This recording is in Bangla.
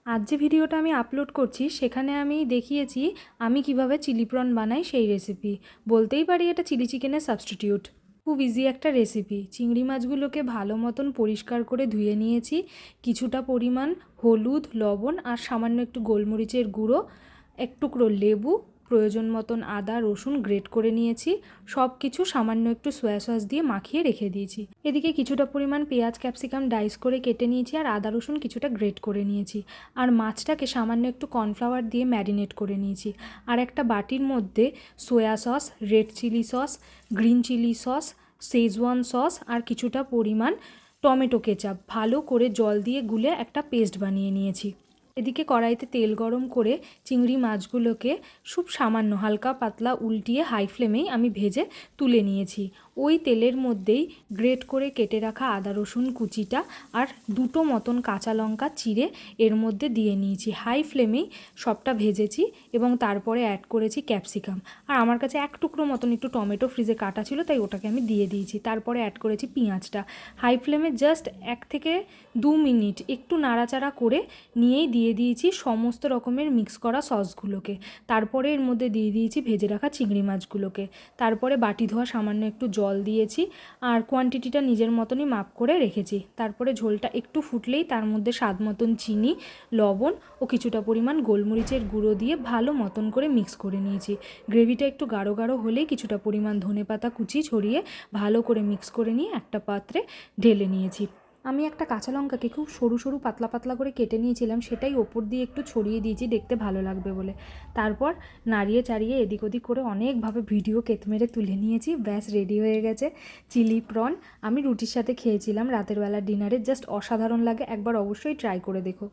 আজ যে ভিডিওটা আমি আপলোড করছি সেখানে আমি দেখিয়েছি আমি কিভাবে চিলি প্রন বানাই সেই রেসিপি। বলতেই পারি এটা চিলি চিকেনের সাবস্টিটিউট। খুব ইজি একটা রেসিপি। চিংড়ি মাছগুলোকে ভালো মতন পরিষ্কার করে ধুয়ে নিয়েছি। কিছুটা পরিমাণ হলুদ, লবণ আর সামান্য একটু গোলমরিচের গুঁড়ো, এক টুকরো লেবু, প্রয়োজন মতন আদা রসুন গ্রেট করে নিয়েছি। সব কিছু সামান্য একটু সয়া সস দিয়ে মাখিয়ে রেখে দিয়েছি। এদিকে কিছুটা পরিমাণ পেঁয়াজ ক্যাপসিকাম ডাইস করে কেটে নিয়েছি আর আদা রসুন কিছুটা গ্রেট করে নিয়েছি। আর মাছটাকে সামান্য একটু কর্নফ্লাওয়ার দিয়ে ম্যারিনেট করে নিয়েছি। আর একটা বাটির মধ্যে soya sauce, red chilli sauce, green chilli sauce, Schezwan sauce আর কিছুটা পরিমাণ টমেটো কেচাপ ভালো করে জল দিয়ে গুলে একটা পেস্ট বানিয়ে নিয়েছি। এদিকে কড়াইতে তেল গরম করে চিংড়ি মাছগুলোকে খুব সামান্য হালকা পাতলা উল্টিয়ে হাই ফ্লেমেই আমি ভেজে তুলে নিয়েছি। ওই তেলের মধ্যেই গ্রেট করে কেটে রাখা আদা রসুন কুচিটা আর দুটো মতন কাঁচা লঙ্কা চিড়ে এর মধ্যে দিয়ে নিয়েছি। হাই ফ্লেমেই সবটা ভেজেছি এবং তারপরে অ্যাড করেছি ক্যাপসিকাম। আর আমার কাছে এক টুকরো মতন একটু টমেটো ফ্রিজে কাটা ছিল, তাই ওটাকে আমি দিয়ে দিয়েছি। তারপরে অ্যাড করেছি পেঁয়াজটা। হাই ফ্লেমে জাস্ট 1 থেকে 2 মিনিট একটু নাড়াচাড়া করে নিয়েই দিয়ে দিয়েছি সমস্ত রকমের মিক্স করা সসগুলোকে। তারপরে এর মধ্যে দিয়ে দিয়েছি ভেজে রাখা চিংড়ি মাছগুলোকে। তারপরে বাটি ধোয়া সামান্য একটু জল দিয়েছি আর কোয়ান্টিটিটা নিজের মতনই মাপ করে রেখেছি। তারপরে ঝোলটা একটু ফুটলেই তার মধ্যে স্বাদ মতন চিনি, লবণ ও কিছুটা পরিমাণ গোলমরিচের গুঁড়ো দিয়ে ভালো মতন করে মিক্স করে নিয়েছি। গ্রেভিটা একটু গাঢ় গাঢ় হলেই কিছুটা পরিমাণ ধনেপাতা কুচি ছড়িয়ে ভালো করে মিক্স করে নিয়ে একটা পাত্রে ঢেলে নিয়েছি। আমি একটা কাঁচা লঙ্কাকে খুব সরু সরু পাতলা পাতলা করে কেটে নিয়েছিলাম, সেটাই ওপর দিয়ে একটু ছড়িয়ে দিয়েছি দেখতে ভালো লাগবে বলে। তারপর নাড়িয়ে চাড়িয়ে এদিক ওদিক করে অনেকভাবে ভিডিও মেরে তুলে নিয়েছি। ব্যাস রেডি হয়ে গেছে চিলি প্রন। আমি রুটির সাথে খেয়েছিলাম রাতের বেলা ডিনারে। জাস্ট অসাধারণ লাগে, একবার অবশ্যই ট্রাই করে দেখো।